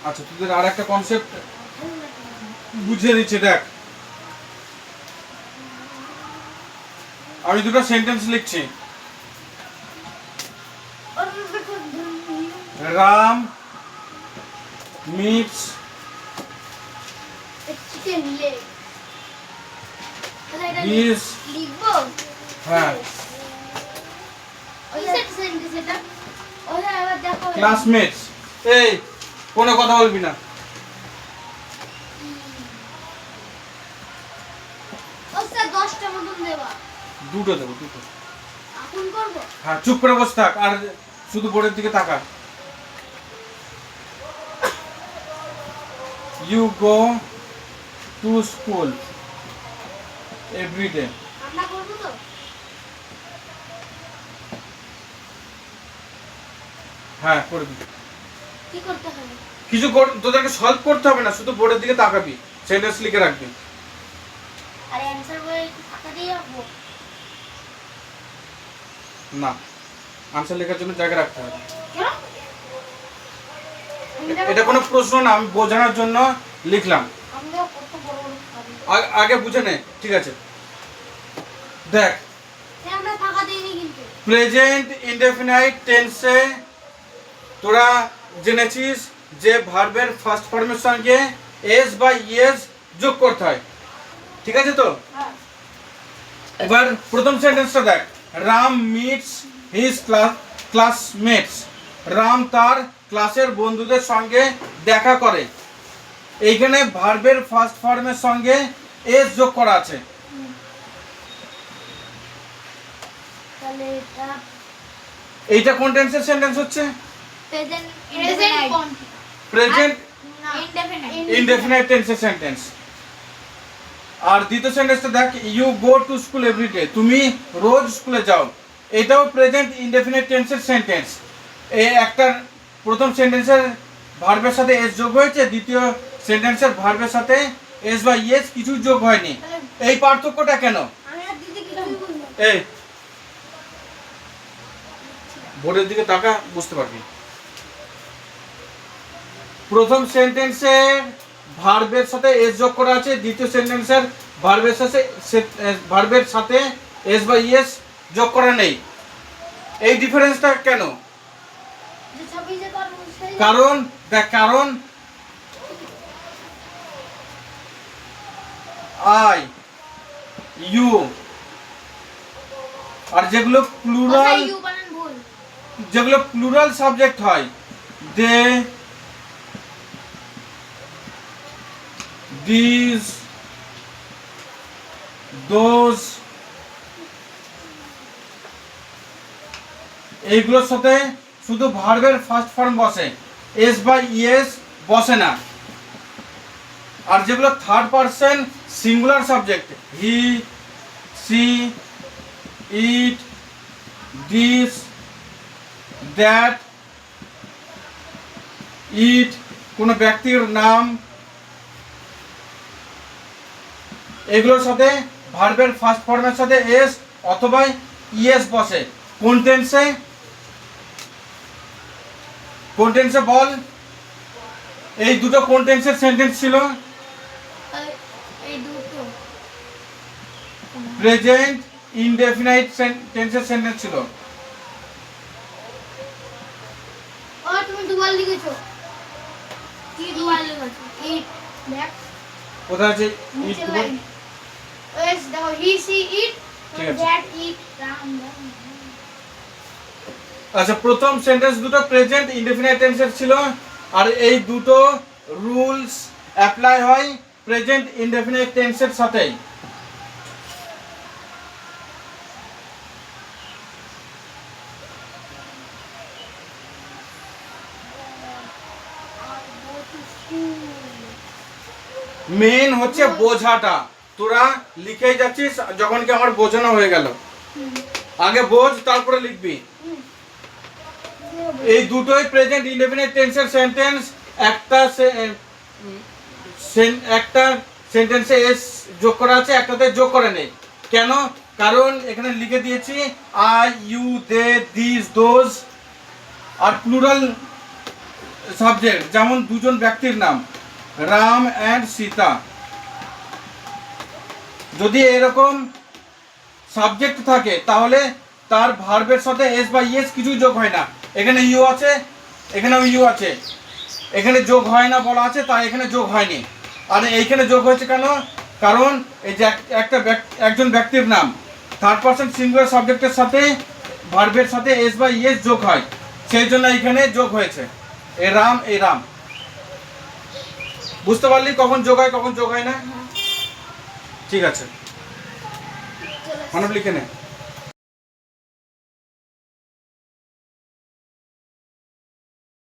আচ্ছা, তোদের আর একটা কনসেপ্ট বুঝিয়ে দিচ্ছি, দেখ। আমি দুটো সেন্টেন্স লিখছি। রাম মিটস হিজ, হ্যাঁ, ক্লাসমেটস। এই কোনো কথা বলবি না। দুটো দেবো, দুটো। হ্যাঁ, চুপ করে বসে থাক আর শুধু বোর্ডের দিকে তাকা। You go to school every day. হ্যাঁ, করবি। কিছু তোদেরকে সলভ করতে হবে না, শুধু বোর্ডের দিকে তাকাবি, সেন্টেন্স লিখে রাখবি। না, আনসার লেখার জন্য জায়গা রাখতে হবে। এটা কোনো প্রশ্ন না, আমি বোঝানোর জন্য লিখলাম। আগে বুঝে নে, ঠিক আছে? দেখ, প্রেজেন্ট ইনডেফিনাইট টেন্সে তোরা জেনেছিস যে ভার্বের ফার্স্ট ফর্মের সঙ্গে এস বা ইএস যোগ করতে হয়, ঠিক আছে তো? এবার প্রথম সেন্টেন্সটা দেখ, Ram meets his classmates. Ram তার ক্লাসের বন্ধুদের সঙ্গে দেখা করে। এইখানে ভার্বের ফার্স্ট ফর্মের সঙ্গে এস যোগ করা আছে। এইটা কোন টেন্সের সেন্টেন্স হচ্ছে? প্রেজেন্ট ইনডেফিনাইট টেন্সের সেন্টেন্স। আর দ্বিতীয় সেন্টেন্সটা দেখ, you go to school everyday. তুমি রোজ স্কুলে যাও। এটাও প্রেজেন্ট ইনডেফিনাইট টেন্সের সেন্টেন্স। এই একটা প্রথম সেন্টেন্সের ভার্বের সাথে এস যোগ হয়েছে, দ্বিতীয় সেন্টেন্সের ভার্বের সাথে এস বা ইএস কিছু যোগ হয়নি। এই পার্থক্যটা কেন? এই বোর্ডের দিকে তাকা, বুঝতে পারবি। প্রথম সেন্টেন্সের ভার্বের সাথে এস যোগ করা আছে, দ্বিতীয় সেন্টেন্সের ভার্বের সাথে এস বা ইএস যোগ করা নেই। এই ডিফারেন্সটা কেন? কারণ দেখ, কারণ আই, ইউ আর যেগুলো প্লুরাল সাবজেক্ট হয়, দে, দিস, দোজ, এইগুলোর সাথে শুধু ভার্বের ফার্স্ট ফর্ম বসে, এস বা ইএস বসে না। আর যেগুলো third person singular subject, he, she, it, this, that, it, কোনো ব্যক্তির নাম, এগুলোর সাথে ভার্বের ফার্স্ট ফর্মের সাথে এস অথবা ইএস বসে। কোন টেন্সে? কোন টেন্সে বল? এই দুটো কোন টেন্সের সেন্টেন্স ছিল? প্রেজেন্ট ইনডেফিনাইট টেন্সের সেন্টেন্স ছিল। তুমি দুবার লিখেছো। কি দুবার লিখেছো? ইট, দেখ কোথায় আছে ইট? ওয়েস দেখো, হি, সি, ইট, দ্যাট, ইট, রাম। আচ্ছা, প্রথম সেন্টেন্স দুটো প্রেজেন্ট ইনডেফিনাইট টেন্সের ছিল, আর এই দুটো রুলস অ্যাপ্লাই হয় প্রেজেন্ট ইনডেফিনাইট টেন্সের সাথেই। মেন হচ্ছে বোঝাটা। তোরা লিখেই যাচ্ছিস, যখন কি আমার বোঝানো হয়ে গেল। আগে বোঝ, তারপরে লিখবি। এই দুটোই প্রেজেন্ট ইনডেফিনিট টেন্সের সেন্টেন্স। একটা সেন্টেন্সে এস যোগ করা আছে, একটাতে যোগ করে নেই। কেন? কারণ এখানে লিখে দিয়েছি I, you, they, this, those. আর প্লুরাল সাবজেক্ট, যেমন দুজন ব্যক্তির নাম রাম অ্যান্ড সীতা, যদি এরকম সাবজেক্ট থাকে তাহলে তার ভার্বের সাথে এস বা ইএস কিছুই যোগ হয় না। এখানে ইউ আছে, এখানেও ইউ আছে, এখানে যোগ হয় না বলা আছে, তাই এখানে যোগ হয়নি। আর এইখানে যোগ হয়েছে কেন? কারণ এই যে একজন ব্যক্তির নাম থার্ড পারসন সিঙ্গুলার সাবজেক্টের সাথে ভার্বের সাথে এস বা ইএস যোগ হয়, সেই জন্য এখানে যোগ হয়েছে। এ রাম, এই রাম। বুঝতে পারলি কখন যোগ হয় কখন যোগ হয় না? ঠিক আছে, মানব লিখে নে।